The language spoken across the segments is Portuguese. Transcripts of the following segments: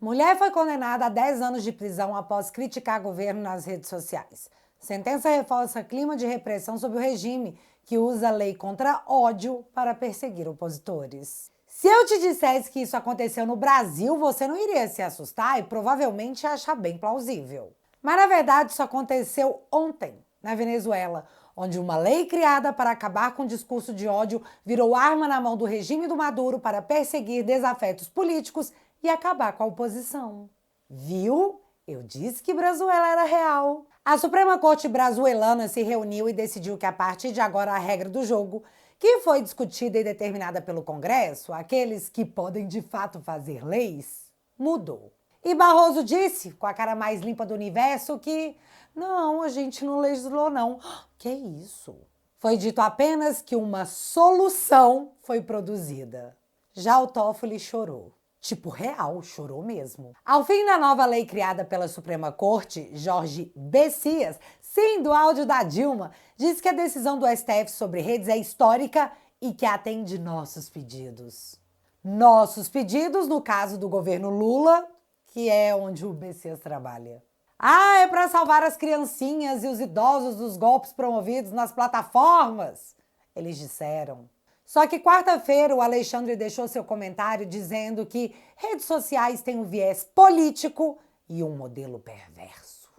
Mulher foi condenada a 10 anos de prisão após criticar governo nas redes sociais. Sentença reforça clima de repressão sobre o regime, que usa a lei contra ódio para perseguir opositores. Se eu te dissesse que isso aconteceu no Brasil, você não iria se assustar e provavelmente achar bem plausível. Mas na verdade isso aconteceu ontem, na Venezuela, onde uma lei criada para acabar com o discurso de ódio virou arma na mão do regime do Maduro para perseguir desafetos políticos e acabar com a oposição. Viu? Eu disse que Brazuela era real. A Suprema Corte brazuelana se reuniu e decidiu que a partir de agora a regra do jogo, que foi discutida e determinada pelo Congresso, aqueles que podem de fato fazer leis, mudou. E Barroso disse, com a cara mais limpa do universo, que não, a gente não legislou não. Que isso? Foi dito apenas que uma solução foi produzida. Já o Toffoli chorou. Tipo, real, chorou mesmo. Ao fim da nova lei criada pela Suprema Corte, Jorge Bessias, sim, do áudio da Dilma, disse que a decisão do STF sobre redes é histórica e que atende nossos pedidos. Nossos pedidos, no caso do governo Lula, que é onde o Bessias trabalha. Ah, é para salvar as criancinhas e os idosos dos golpes promovidos nas plataformas, eles disseram. Só que quarta-feira o Alexandre deixou seu comentário dizendo que redes sociais têm um viés político e um modelo perverso.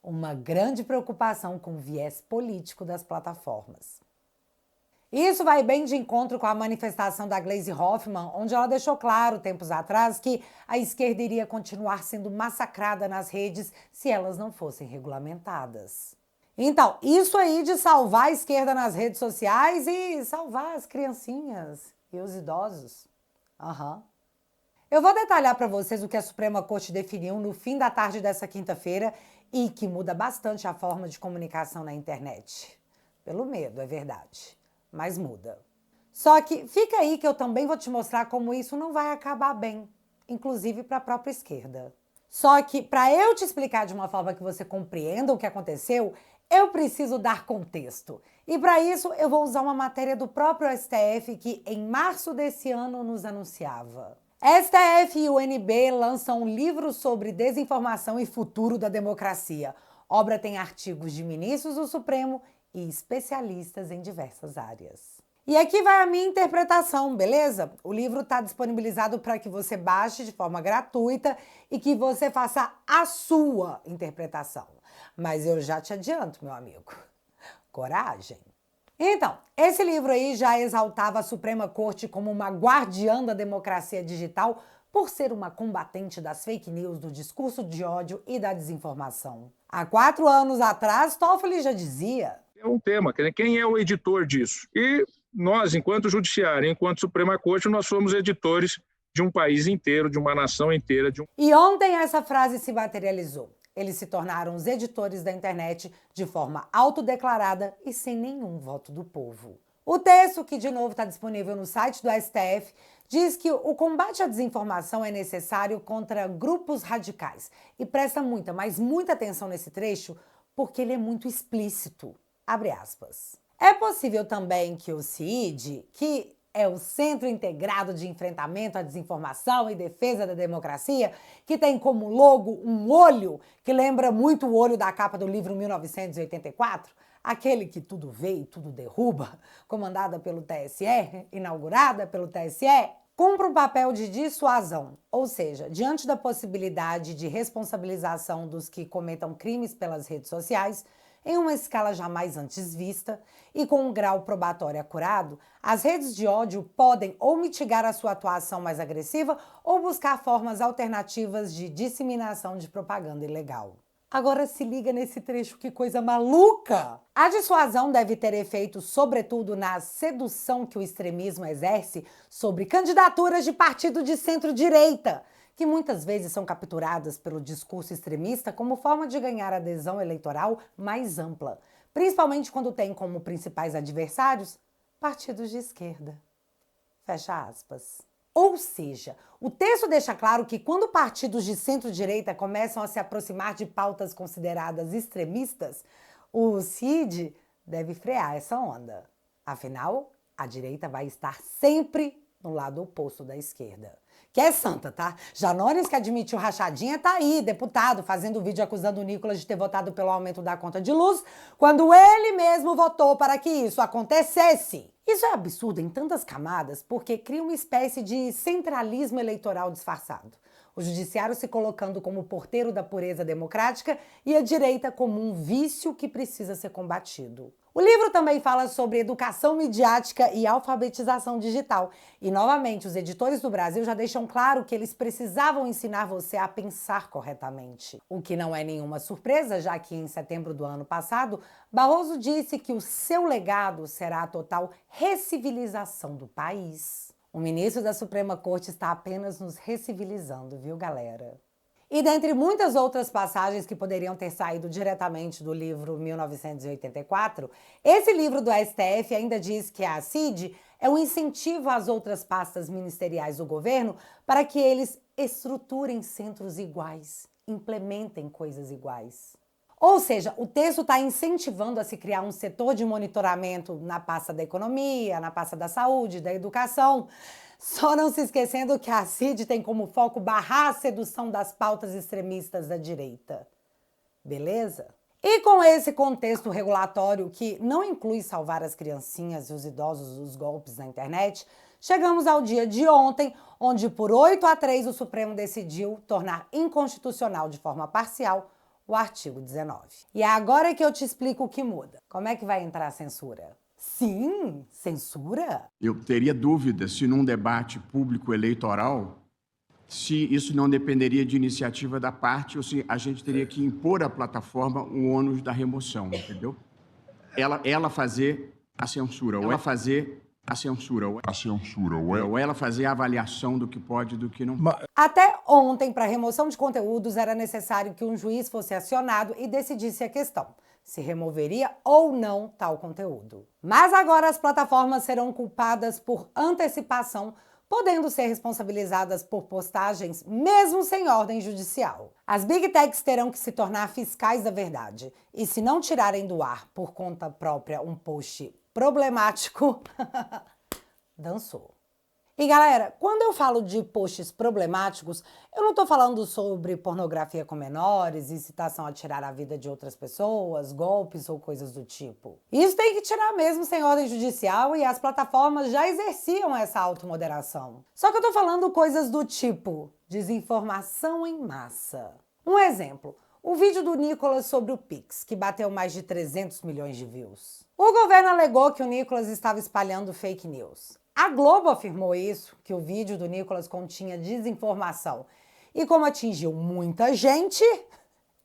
Uma grande preocupação com o viés político das plataformas. Isso vai bem de encontro com a manifestação da Gleisi Hoffmann, onde ela deixou claro, tempos atrás, que a esquerda iria continuar sendo massacrada nas redes se elas não fossem regulamentadas. Então, isso aí de salvar a esquerda nas redes sociais e salvar as criancinhas e os idosos. Eu vou detalhar para vocês o que a Suprema Corte definiu no fim da tarde dessa quinta-feira e que muda bastante a forma de comunicação na internet. Pelo medo, é verdade, mas muda. Só que fica aí que eu também vou te mostrar como isso não vai acabar bem, inclusive para a própria esquerda. Só que para eu te explicar de uma forma que você compreenda o que aconteceu, eu preciso dar contexto. E para isso eu vou usar uma matéria do próprio STF que em março desse ano nos anunciava. STF e UNB lançam um livro sobre desinformação e futuro da democracia. Obra tem artigos de ministros do Supremo e especialistas em diversas áreas. E aqui vai a minha interpretação, beleza? O livro está disponibilizado para que você baixe de forma gratuita e que você faça a sua interpretação. Mas eu já te adianto, meu amigo. Coragem. Então, esse livro aí já exaltava a Suprema Corte como uma guardiã da democracia digital por ser uma combatente das fake news, do discurso de ódio e da desinformação. Há 4 anos atrás, Toffoli já dizia... É um tema, quem é o editor disso? E nós, enquanto judiciário, enquanto Suprema Corte, nós somos editores de um país inteiro, de uma nação inteira. E ontem essa frase se materializou. Eles se tornaram os editores da internet de forma autodeclarada e sem nenhum voto do povo. O texto, que de novo está disponível no site do STF, diz que o combate à desinformação é necessário contra grupos radicais. E presta muita, mas muita atenção nesse trecho, porque ele é muito explícito. Abre aspas. É possível também que o CID, que é o Centro Integrado de Enfrentamento à Desinformação e Defesa da Democracia, que tem como logo um olho, que lembra muito o olho da capa do livro 1984, aquele que tudo vê e tudo derruba, comandada pelo TSE, inaugurada pelo TSE, cumpre um papel de dissuasão, ou seja, diante da possibilidade de responsabilização dos que cometam crimes pelas redes sociais, em uma escala jamais antes vista e com um grau probatório acurado, as redes de ódio podem ou mitigar a sua atuação mais agressiva ou buscar formas alternativas de disseminação de propaganda ilegal. Agora se liga nesse trecho, que coisa maluca! A dissuasão deve ter efeito, sobretudo, na sedução que o extremismo exerce sobre candidaturas de partido de centro-direita, que muitas vezes são capturadas pelo discurso extremista como forma de ganhar adesão eleitoral mais ampla, principalmente quando tem como principais adversários partidos de esquerda. Fecha aspas. Ou seja, o texto deixa claro que quando partidos de centro-direita começam a se aproximar de pautas consideradas extremistas, o CID deve frear essa onda. Afinal, a direita vai estar sempre no lado oposto da esquerda, que é santa, tá? Janones, que admitiu rachadinha, tá aí, deputado, fazendo vídeo acusando o Nicolas de ter votado pelo aumento da conta de luz, quando ele mesmo votou para que isso acontecesse. Isso é absurdo em tantas camadas, porque cria uma espécie de centralismo eleitoral disfarçado. O judiciário se colocando como porteiro da pureza democrática e a direita como um vício que precisa ser combatido. O livro também fala sobre educação midiática e alfabetização digital. E, novamente, os editores do Brasil já deixam claro que eles precisavam ensinar você a pensar corretamente. O que não é nenhuma surpresa, já que em setembro do ano passado, Barroso disse que o seu legado será a total recivilização do país. O ministro da Suprema Corte está apenas nos recivilizando, viu, galera? E dentre muitas outras passagens que poderiam ter saído diretamente do livro 1984, esse livro do STF ainda diz que a CID é um incentivo às outras pastas ministeriais do governo para que eles estruturem centros iguais, implementem coisas iguais. Ou seja, o texto está incentivando a se criar um setor de monitoramento na pasta da economia, na pasta da saúde, da educação, só não se esquecendo que a CID tem como foco barrar a sedução das pautas extremistas da direita. Beleza? E com esse contexto regulatório que não inclui salvar as criancinhas e os idosos dos golpes na internet, chegamos ao dia de ontem, onde por 8-3 o Supremo decidiu tornar inconstitucional de forma parcial o artigo 19. E é agora que eu te explico o que muda. Como é que vai entrar a censura? Sim, censura? Eu teria dúvida se num debate público eleitoral, se isso não dependeria de iniciativa da parte ou se a gente teria que impor à plataforma o ônus da remoção, entendeu? Ela fazer a censura, ou ela fazer a censura, ou ela fazer a avaliação do que pode e do que não pode. Até ontem, para remoção de conteúdos, era necessário que um juiz fosse acionado e decidisse a questão, se removeria ou não tal conteúdo. Mas agora as plataformas serão culpadas por antecipação, podendo ser responsabilizadas por postagens mesmo sem ordem judicial. As Big Techs terão que se tornar fiscais da verdade, e se não tirarem do ar por conta própria um post problemático, dançou. E galera, quando eu falo de posts problemáticos, eu não tô falando sobre pornografia com menores, incitação a tirar a vida de outras pessoas, golpes ou coisas do tipo. Isso tem que tirar mesmo sem ordem judicial e as plataformas já exerciam essa automoderação. Só que eu tô falando coisas do tipo desinformação em massa. Um exemplo, o vídeo do Nicolas sobre o Pix, que bateu mais de 300 milhões de views. O governo alegou que o Nicolas estava espalhando fake news. A Globo afirmou isso, que o vídeo do Nicolas continha desinformação. E como atingiu muita gente,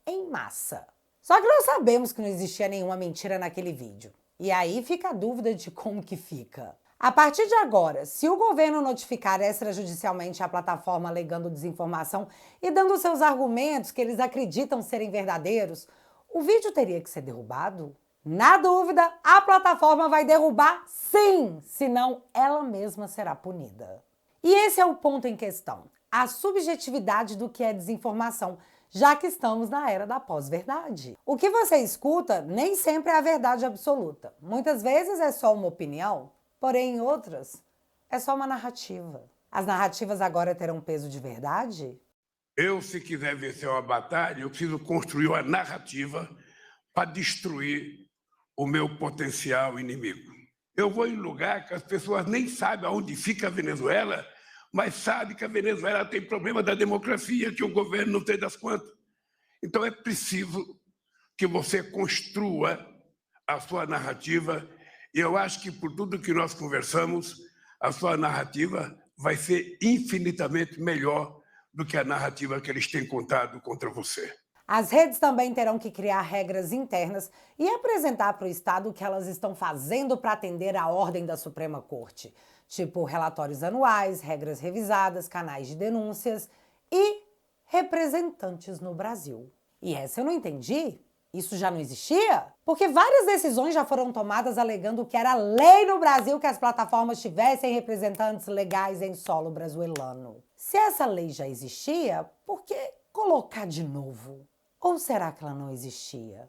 em massa. Só que nós sabemos que não existia nenhuma mentira naquele vídeo. E aí fica a dúvida de como que fica. A partir de agora, se o governo notificar extrajudicialmente a plataforma alegando desinformação e dando seus argumentos que eles acreditam serem verdadeiros, o vídeo teria que ser derrubado? Na dúvida, a plataforma vai derrubar sim, senão ela mesma será punida. E esse é o ponto em questão, a subjetividade do que é desinformação, já que estamos na era da pós-verdade. O que você escuta nem sempre é a verdade absoluta. Muitas vezes é só uma opinião, porém em outras é só uma narrativa. As narrativas agora terão peso de verdade? Eu, se quiser vencer uma batalha, eu preciso construir uma narrativa para destruir o meu potencial inimigo. Eu vou em lugar que as pessoas nem sabem aonde fica a Venezuela, mas sabem que a Venezuela tem problema da democracia, que o governo não tem das contas. Então é preciso que você construa a sua narrativa, e eu acho que por tudo que nós conversamos, a sua narrativa vai ser infinitamente melhor do que a narrativa que eles têm contado contra você. As redes também terão que criar regras internas e apresentar para o Estado o que elas estão fazendo para atender à ordem da Suprema Corte, tipo relatórios anuais, regras revisadas, canais de denúncias e representantes no Brasil. E essa eu não entendi. Isso já não existia? Porque várias decisões já foram tomadas alegando que era lei no Brasil que as plataformas tivessem representantes legais em solo brasileiro. Se essa lei já existia, por que colocar de novo? Ou será que ela não existia?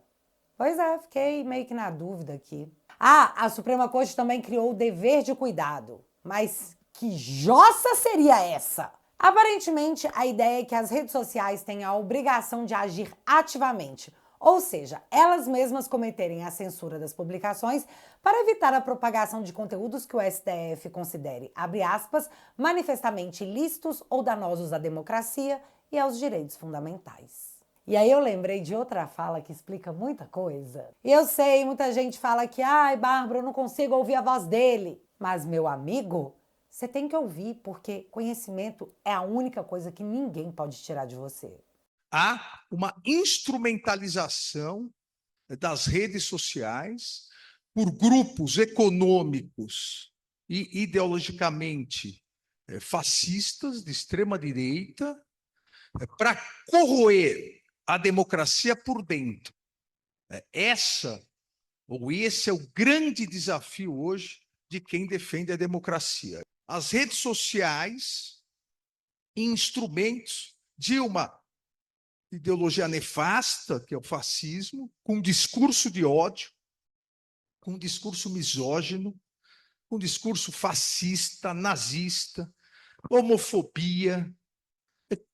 Pois é, fiquei meio que na dúvida aqui. A Suprema Corte também criou o dever de cuidado. Mas que jossa seria essa? Aparentemente, a ideia é que as redes sociais têm a obrigação de agir ativamente, ou seja, elas mesmas cometerem a censura das publicações para evitar a propagação de conteúdos que o STF considere, abre aspas, manifestamente ilícitos ou danosos à democracia e aos direitos fundamentais. E aí eu lembrei de outra fala que explica muita coisa. E eu sei, muita gente fala que, ai, Bárbara, eu não consigo ouvir a voz dele. Mas, meu amigo, você tem que ouvir, porque conhecimento é a única coisa que ninguém pode tirar de você. Há uma instrumentalização das redes sociais por grupos econômicos e ideologicamente fascistas de extrema direita para corroer a democracia por dentro. Esse é o grande desafio hoje de quem defende a democracia. As redes sociais, instrumentos de uma ideologia nefasta, que é o fascismo, com um discurso de ódio, com um discurso misógino, com um discurso fascista, nazista, homofobia.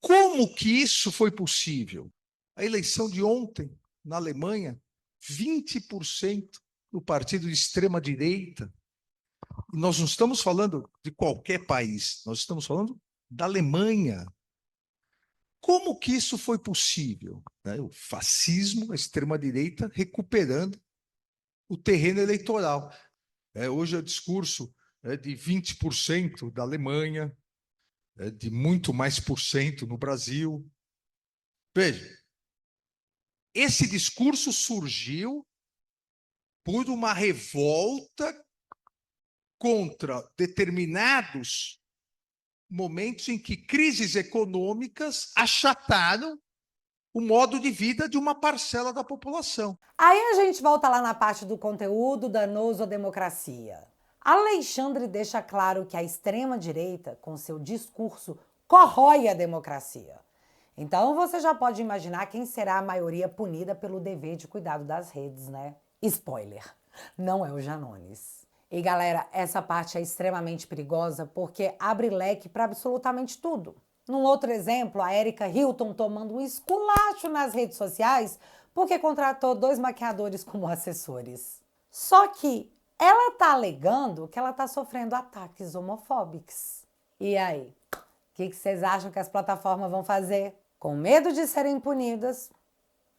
Como que isso foi possível? A eleição de ontem, na Alemanha, 20% do partido de extrema-direita. Nós não estamos falando de qualquer país, nós estamos falando da Alemanha. Como que isso foi possível? O fascismo, a extrema-direita, recuperando o terreno eleitoral. Hoje é o discurso de 20% da Alemanha, de muito mais por cento no Brasil. Veja, esse discurso surgiu por uma revolta contra determinados momentos em que crises econômicas achataram o modo de vida de uma parcela da população. Aí a gente volta lá na parte do conteúdo danoso à democracia. Alexandre deixa claro que a extrema-direita, com seu discurso, corrói a democracia. Então você já pode imaginar quem será a maioria punida pelo dever de cuidado das redes, né? Spoiler, não é o Janones. E galera, essa parte é extremamente perigosa porque abre leque para absolutamente tudo. Num outro exemplo, a Erika Hilton tomando um esculacho nas redes sociais porque contratou 2 maquiadores como assessores. Só que ela tá alegando que ela tá sofrendo ataques homofóbicos. E aí? O que vocês acham que as plataformas vão fazer? Com medo de serem punidas,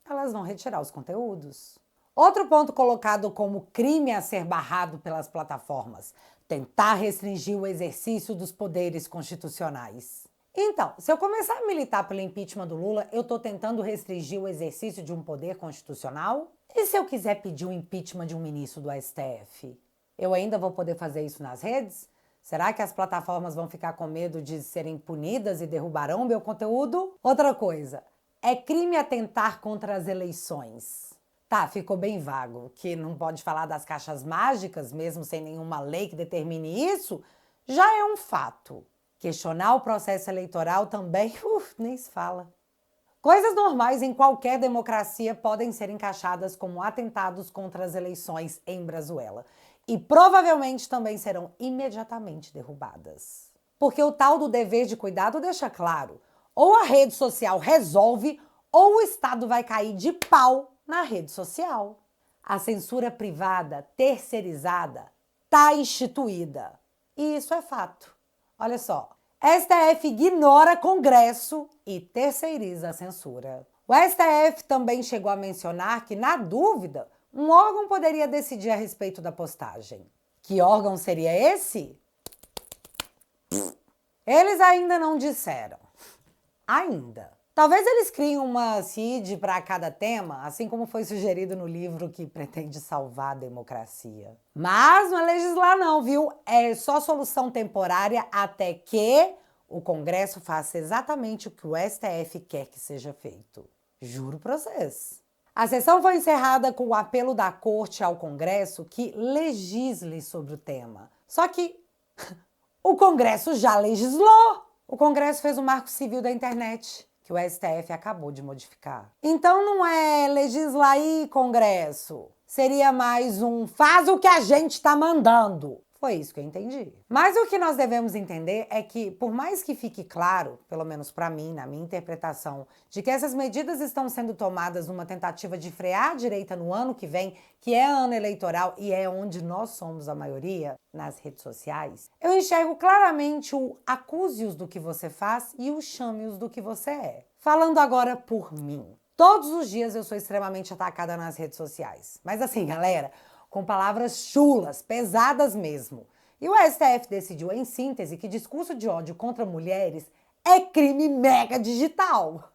elas vão retirar os conteúdos. Outro ponto colocado como crime a ser barrado pelas plataformas: tentar restringir o exercício dos poderes constitucionais. Então, se eu começar a militar pelo impeachment do Lula, eu estou tentando restringir o exercício de um poder constitucional? E se eu quiser pedir o impeachment de um ministro do STF? Eu ainda vou poder fazer isso nas redes? Será que as plataformas vão ficar com medo de serem punidas e derrubarão meu conteúdo? Outra coisa, é crime atentar contra as eleições. Tá, ficou bem vago, que não pode falar das caixas mágicas, mesmo sem nenhuma lei que determine isso, já é um fato. Questionar o processo eleitoral também, nem se fala. Coisas normais em qualquer democracia podem ser encaixadas como atentados contra as eleições em Brazuela. E provavelmente também serão imediatamente derrubadas. Porque o tal do dever de cuidado deixa claro, ou a rede social resolve, ou o Estado vai cair de pau na rede social. A censura privada, terceirizada, está instituída. E isso é fato. Olha só, STF ignora Congresso e terceiriza a censura. O STF também chegou a mencionar que, na dúvida, um órgão poderia decidir a respeito da postagem. Que órgão seria esse? Eles ainda não disseram. Ainda. Talvez eles criem uma CID para cada tema, assim como foi sugerido no livro que pretende salvar a democracia. Mas não é legislar não, viu? É só solução temporária até que o Congresso faça exatamente o que o STF quer que seja feito. Juro pra vocês. A sessão foi encerrada com o apelo da Corte ao Congresso que legisle sobre o tema. Só que o Congresso já legislou. O Congresso fez o Marco Civil da Internet, que o STF acabou de modificar. Então não é legislar aí, Congresso. Seria mais um faz o que a gente está mandando. Foi isso que eu entendi. Mas o que nós devemos entender é que, por mais que fique claro, pelo menos para mim, na minha interpretação, de que essas medidas estão sendo tomadas numa tentativa de frear a direita no ano que vem, que é ano eleitoral e é onde nós somos a maioria, nas redes sociais, eu enxergo claramente o acuse-os do que você faz e o chame-os do que você é. Falando agora por mim. Todos os dias eu sou extremamente atacada nas redes sociais. Mas assim, galera, com palavras chulas, pesadas mesmo. E o STF decidiu, em síntese, que discurso de ódio contra mulheres é crime mega digital.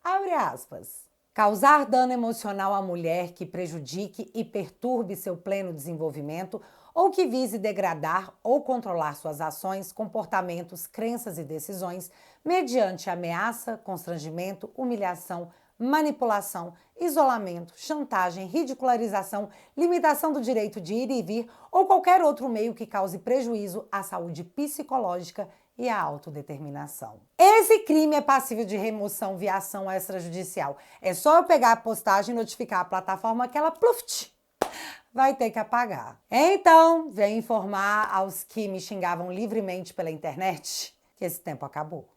Abre aspas. Causar dano emocional à mulher que prejudique e perturbe seu pleno desenvolvimento ou que vise degradar ou controlar suas ações, comportamentos, crenças e decisões mediante ameaça, constrangimento, humilhação, manipulação, isolamento, chantagem, ridicularização, limitação do direito de ir e vir ou qualquer outro meio que cause prejuízo à saúde psicológica e à autodeterminação. Esse crime é passível de remoção via ação extrajudicial. É só eu pegar a postagem e notificar a plataforma que ela pluft, vai ter que apagar. Então, venho informar aos que me xingavam livremente pela internet que esse tempo acabou.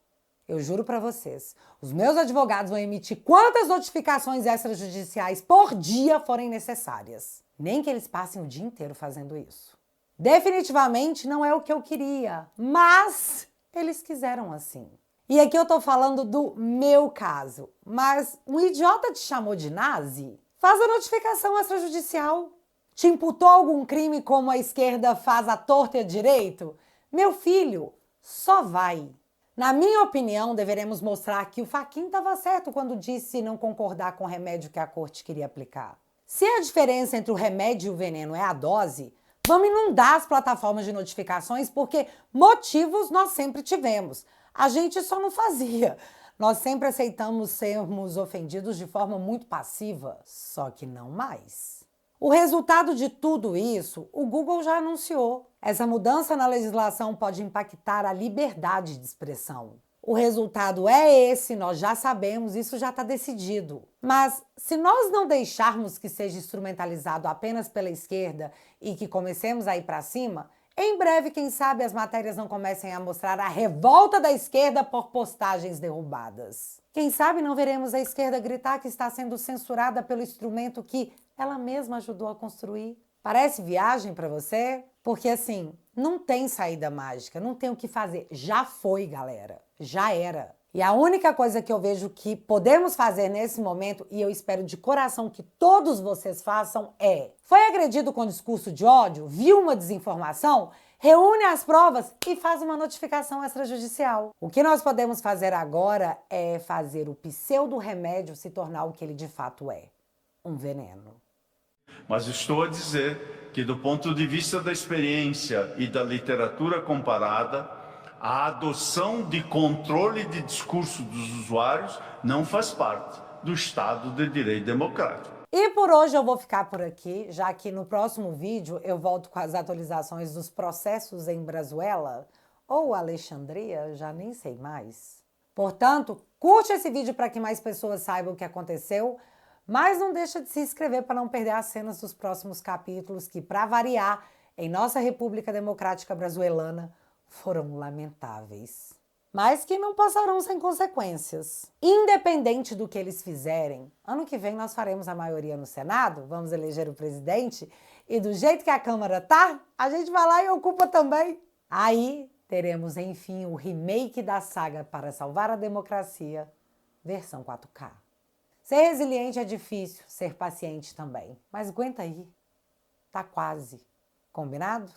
Eu juro pra vocês, os meus advogados vão emitir quantas notificações extrajudiciais por dia forem necessárias. Nem que eles passem o dia inteiro fazendo isso. Definitivamente não é o que eu queria, mas eles quiseram assim. E aqui eu tô falando do meu caso, mas um idiota te chamou de nazi? Faz a notificação extrajudicial. Te imputou algum crime como a esquerda faz à torta e à direito? Meu filho, só vai. Na minha opinião, deveremos mostrar que o Fachin estava certo quando disse não concordar com o remédio que a corte queria aplicar. Se a diferença entre o remédio e o veneno é a dose, vamos inundar as plataformas de notificações porque motivos nós sempre tivemos. A gente só não fazia. Nós sempre aceitamos sermos ofendidos de forma muito passiva, só que não mais. O resultado de tudo isso, o Google já anunciou. Essa mudança na legislação pode impactar a liberdade de expressão. O resultado é esse, nós já sabemos, isso já está decidido. Mas se nós não deixarmos que seja instrumentalizado apenas pela esquerda e que comecemos a ir para cima, em breve, quem sabe, as matérias não comecem a mostrar a revolta da esquerda por postagens derrubadas. Quem sabe não veremos a esquerda gritar que está sendo censurada pelo instrumento que ela mesma ajudou a construir. Parece viagem para você? Porque assim, não tem saída mágica, não tem o que fazer. Já foi, galera. Já era. E a única coisa que eu vejo que podemos fazer nesse momento, e eu espero de coração que todos vocês façam, foi agredido com discurso de ódio? Viu uma desinformação? Reúne as provas e faz uma notificação extrajudicial. O que nós podemos fazer agora é fazer o pseudo-remédio se tornar o que ele de fato é, um veneno. Mas estou a dizer que, do ponto de vista da experiência e da literatura comparada, a adoção de controle de discurso dos usuários não faz parte do Estado de Direito Democrático. E por hoje eu vou ficar por aqui, já que no próximo vídeo eu volto com as atualizações dos processos em Brazuela ou Alexandria, já nem sei mais. Portanto, curte esse vídeo para que mais pessoas saibam o que aconteceu, mas não deixa de se inscrever para não perder as cenas dos próximos capítulos que, para variar, em nossa República Democrática Brazuelana, foram lamentáveis. Mas que não passarão sem consequências. Independente do que eles fizerem, ano que vem nós faremos a maioria no Senado, vamos eleger o presidente, e do jeito que a Câmara tá, a gente vai lá e ocupa também. Aí teremos, enfim, o remake da saga Para Salvar a Democracia, versão 4K. Ser resiliente é difícil, ser paciente também. Mas aguenta aí. Tá quase. Combinado?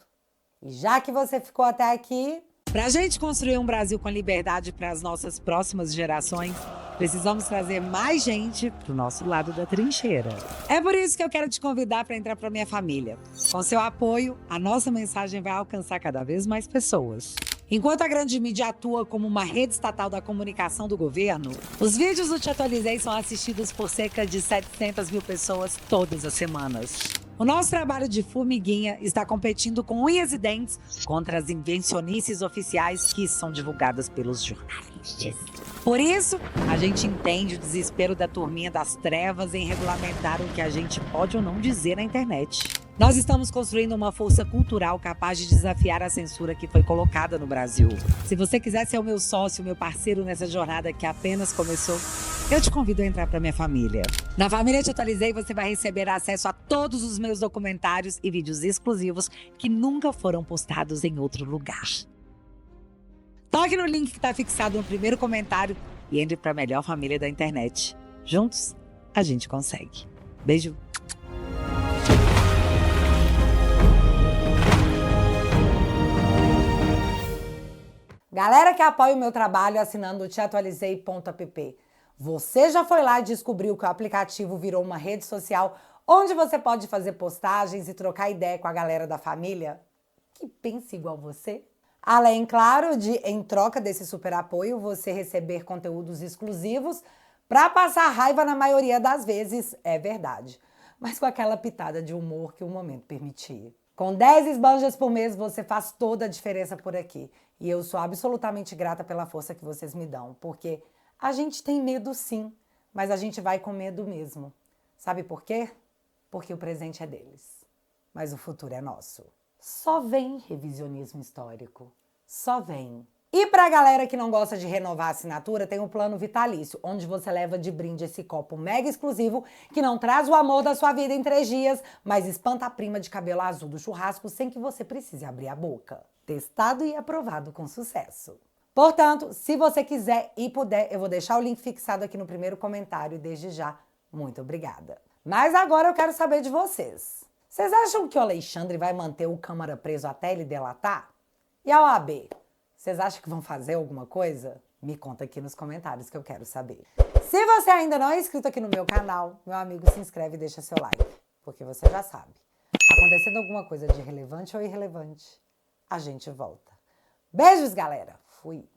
E já que você ficou até aqui... Pra gente construir um Brasil com liberdade para as nossas próximas gerações, precisamos trazer mais gente pro nosso lado da trincheira. É por isso que eu quero te convidar para entrar pra minha família. Com seu apoio, a nossa mensagem vai alcançar cada vez mais pessoas. Enquanto a grande mídia atua como uma rede estatal da comunicação do governo, os vídeos do Te Atualizei são assistidos por cerca de 700 mil pessoas todas as semanas. O nosso trabalho de formiguinha está competindo com unhas e dentes contra as invencionices oficiais que são divulgadas pelos jornalistas. Por isso, a gente entende o desespero da turminha das trevas em regulamentar o que a gente pode ou não dizer na internet. Nós estamos construindo uma força cultural capaz de desafiar a censura que foi colocada no Brasil. Se você quiser ser o meu sócio, meu parceiro nessa jornada que apenas começou, eu te convido a entrar para minha família. Na Família Te Atualizei, você vai receber acesso a todos os meus documentários e vídeos exclusivos que nunca foram postados em outro lugar. Toque no link que está fixado no primeiro comentário e entre para a melhor família da internet. Juntos, a gente consegue. Beijo! Galera que apoia o meu trabalho assinando o teatualizei.app. Você já foi lá e descobriu que o aplicativo virou uma rede social onde você pode fazer postagens e trocar ideia com a galera da família que pensa igual você? Além, claro, de, em troca desse super apoio, você receber conteúdos exclusivos para passar raiva na maioria das vezes, é verdade. Mas com aquela pitada de humor que o momento permitia. Com 10 esbanjas por mês, você faz toda a diferença por aqui. E eu sou absolutamente grata pela força que vocês me dão. Porque a gente tem medo sim, mas a gente vai com medo mesmo. Sabe por quê? Porque o presente é deles. Mas o futuro é nosso. Só vem revisionismo histórico. Só vem. E pra galera que não gosta de renovar a assinatura, tem o plano vitalício, onde você leva de brinde esse copo mega exclusivo que não traz o amor da sua vida em 3 dias, mas espanta a prima de cabelo azul do churrasco sem que você precise abrir a boca. Testado e aprovado com sucesso. Portanto, se você quiser e puder, eu vou deixar o link fixado aqui no primeiro comentário e desde já, muito obrigada. Mas agora eu quero saber de vocês. Vocês acham que o Alexandre vai manter o Câmara preso até ele delatar? E a OAB? Vocês acham que vão fazer alguma coisa? Me conta aqui nos comentários que eu quero saber. Se você ainda não é inscrito aqui no meu canal, meu amigo, se inscreve e deixa seu like, porque você já sabe. Acontecendo alguma coisa de relevante ou irrelevante, a gente volta. Beijos, galera! Fui!